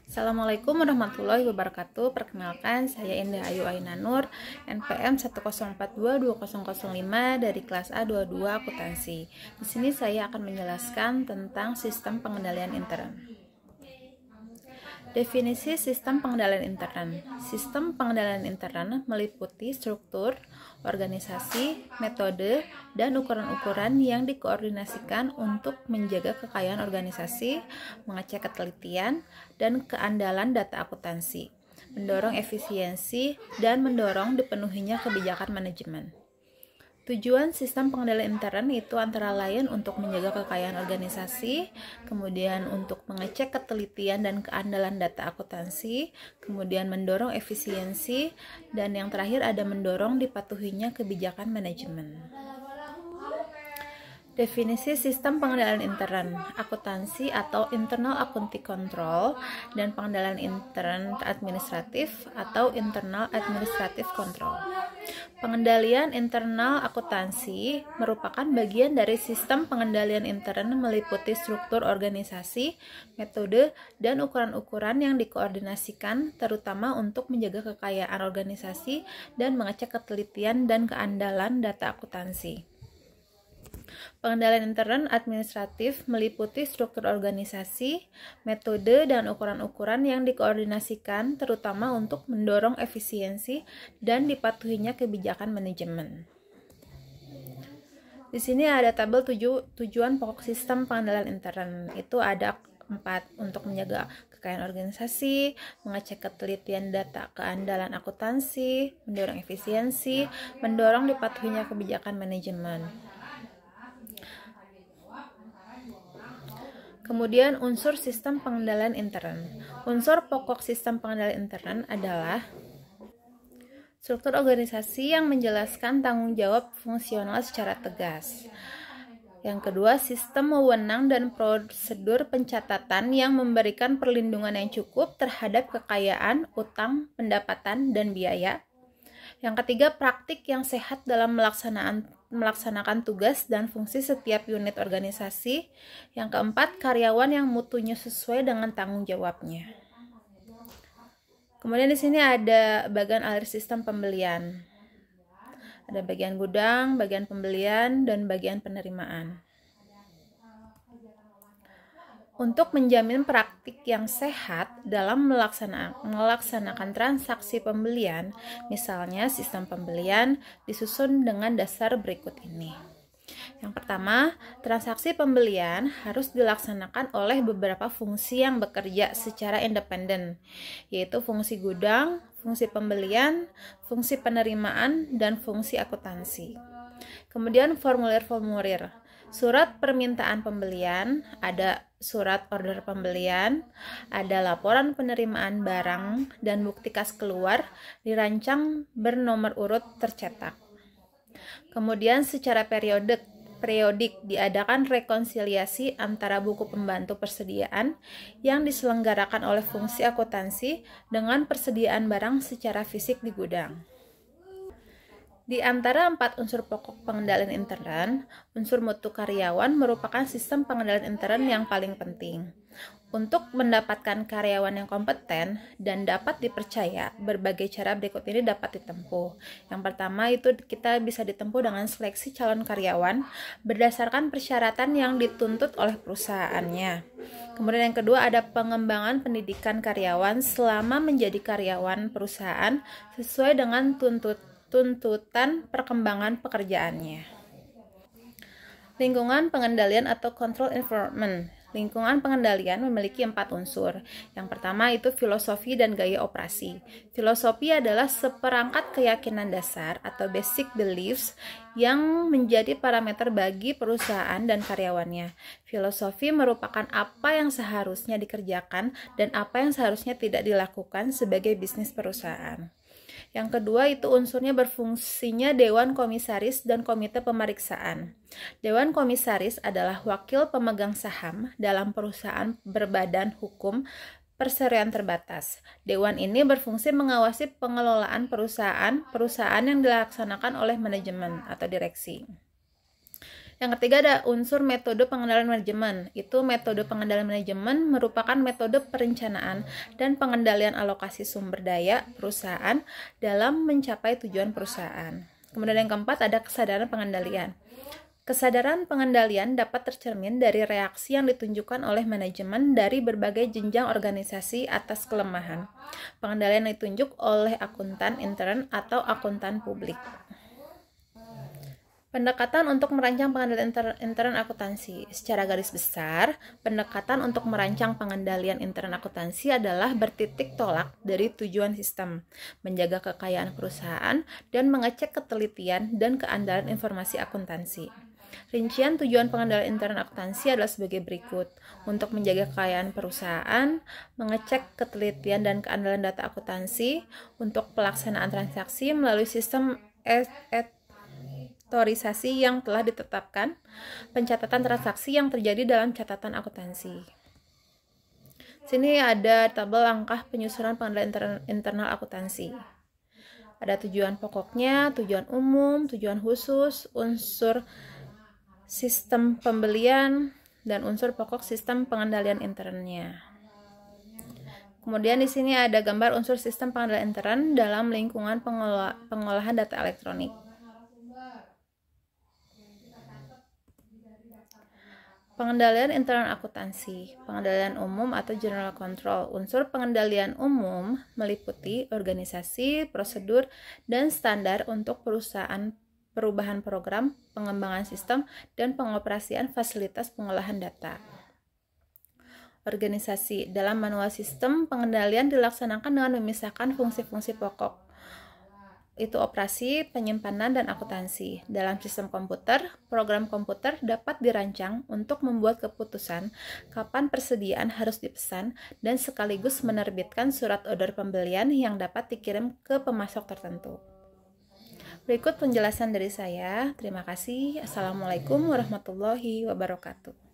Assalamualaikum warahmatullahi wabarakatuh. Perkenalkan, saya Indah Ayu Aina Nur, NPM 1042205 dari kelas A22 Akuntansi. Di sini saya akan menjelaskan tentang sistem pengendalian intern. Definisi sistem pengendalian intern. Sistem pengendalian intern meliputi struktur, organisasi, metode, dan ukuran-ukuran yang dikoordinasikan untuk menjaga kekayaan organisasi, mengecek ketelitian, dan keandalan data akuntansi, mendorong efisiensi, dan mendorong dipenuhinya kebijakan manajemen. Tujuan sistem pengendalian intern itu antara lain untuk menjaga kekayaan organisasi, kemudian untuk mengecek ketelitian dan keandalan data akuntansi, kemudian mendorong efisiensi, dan yang terakhir ada mendorong dipatuhinya kebijakan manajemen. Definisi sistem pengendalian intern, akuntansi atau internal accounting control, dan pengendalian intern administratif atau internal administrative control. Pengendalian internal akuntansi merupakan bagian dari sistem pengendalian intern meliputi struktur organisasi, metode, dan ukuran-ukuran yang dikoordinasikan terutama untuk menjaga kekayaan organisasi dan mengecek ketelitian dan keandalan data akuntansi. Pengendalian intern administratif meliputi struktur organisasi, metode, dan ukuran-ukuran yang dikoordinasikan terutama untuk mendorong efisiensi dan dipatuhinya kebijakan manajemen. Di sini ada tabel tujuan pokok sistem pengendalian intern. Itu ada 4 untuk menjaga kekayaan organisasi, mengecek ketelitian data keandalan akuntansi, mendorong efisiensi, mendorong dipatuhinya kebijakan manajemen. Kemudian unsur sistem pengendalian intern. Unsur pokok sistem pengendalian intern adalah struktur organisasi yang menjelaskan tanggung jawab fungsional secara tegas. Yang kedua, sistem wewenang dan prosedur pencatatan yang memberikan perlindungan yang cukup terhadap kekayaan, utang, pendapatan, dan biaya. Yang ketiga, praktik yang sehat dalam melaksanakan tugas dan fungsi setiap unit organisasi. Yang keempat, karyawan yang mutunya sesuai dengan tanggung jawabnya. Kemudian di sini ada bagian alir sistem pembelian. Ada bagian gudang, bagian pembelian, dan bagian penerimaan. Untuk menjamin praktik yang sehat dalam melaksanakan transaksi pembelian, misalnya sistem pembelian disusun dengan dasar berikut ini. Yang pertama, transaksi pembelian harus dilaksanakan oleh beberapa fungsi yang bekerja secara independen, yaitu fungsi gudang, fungsi pembelian, fungsi penerimaan, dan fungsi akuntansi. Kemudian formulir-formulir. Surat permintaan pembelian, ada surat order pembelian, ada laporan penerimaan barang, dan bukti kas keluar dirancang bernomor urut tercetak. Kemudian secara periodik diadakan rekonsiliasi antara buku pembantu persediaan yang diselenggarakan oleh fungsi akuntansi dengan persediaan barang secara fisik di gudang. Di antara 4 unsur pokok pengendalian intern, unsur mutu karyawan merupakan sistem pengendalian intern yang paling penting. Untuk mendapatkan karyawan yang kompeten dan dapat dipercaya, berbagai cara berikut ini dapat ditempuh. Yang pertama itu kita bisa ditempuh dengan seleksi calon karyawan berdasarkan persyaratan yang dituntut oleh perusahaannya. Kemudian yang kedua ada pengembangan pendidikan karyawan selama menjadi karyawan perusahaan sesuai dengan tuntutan perkembangan pekerjaannya. Lingkungan pengendalian atau control environment. Lingkungan pengendalian memiliki 4 unsur. Yang pertama itu filosofi dan gaya operasi. Filosofi adalah seperangkat keyakinan dasar atau basic beliefs yang menjadi parameter bagi perusahaan dan karyawannya. Filosofi merupakan apa yang seharusnya dikerjakan dan apa yang seharusnya tidak dilakukan sebagai bisnis perusahaan. Yang kedua itu unsurnya berfungsinya Dewan Komisaris dan Komite Pemeriksaan. Dewan Komisaris adalah wakil pemegang saham dalam perusahaan berbadan hukum perseroan terbatas. Dewan ini berfungsi mengawasi pengelolaan perusahaan yang dilaksanakan oleh manajemen atau direksi. Yang ketiga ada unsur metode pengendalian manajemen. Itu metode pengendalian manajemen merupakan metode perencanaan dan pengendalian alokasi sumber daya perusahaan dalam mencapai tujuan perusahaan. Kemudian yang keempat ada kesadaran pengendalian. Kesadaran pengendalian dapat tercermin dari reaksi yang ditunjukkan oleh manajemen dari berbagai jenjang organisasi atas kelemahan. Pengendalian ditunjuk oleh akuntan intern atau akuntan publik. Pendekatan untuk merancang pengendalian intern akuntansi. Secara garis besar, pendekatan untuk merancang pengendalian intern akuntansi adalah bertitik tolak dari tujuan sistem, menjaga kekayaan perusahaan, dan mengecek ketelitian dan keandalan informasi akuntansi. Rincian tujuan pengendalian intern akuntansi adalah sebagai berikut. Untuk menjaga kekayaan perusahaan, mengecek ketelitian dan keandalan data akuntansi, untuk pelaksanaan transaksi melalui sistem otorisasi yang telah ditetapkan, pencatatan transaksi yang terjadi dalam catatan akuntansi. Sini ada tabel langkah penyusunan pengendalian internal akuntansi. Ada tujuan pokoknya, tujuan umum, tujuan khusus, unsur sistem pembelian, dan unsur pokok sistem pengendalian internnya. Kemudian di sini ada gambar unsur sistem pengendalian intern dalam lingkungan pengolahan data elektronik. Pengendalian internal akuntansi, pengendalian umum atau general control. Unsur pengendalian umum meliputi organisasi, prosedur, dan standar untuk perubahan program, pengembangan sistem, dan pengoperasian fasilitas pengolahan data. Organisasi. Dalam manual sistem, pengendalian dilaksanakan dengan memisahkan fungsi-fungsi pokok. Itu operasi, penyimpanan, dan akuntansi. Dalam sistem komputer, program komputer dapat dirancang untuk membuat keputusan kapan persediaan harus dipesan dan sekaligus menerbitkan surat order pembelian yang dapat dikirim ke pemasok tertentu. Berikut penjelasan dari saya. Terima kasih. Assalamualaikum warahmatullahi wabarakatuh.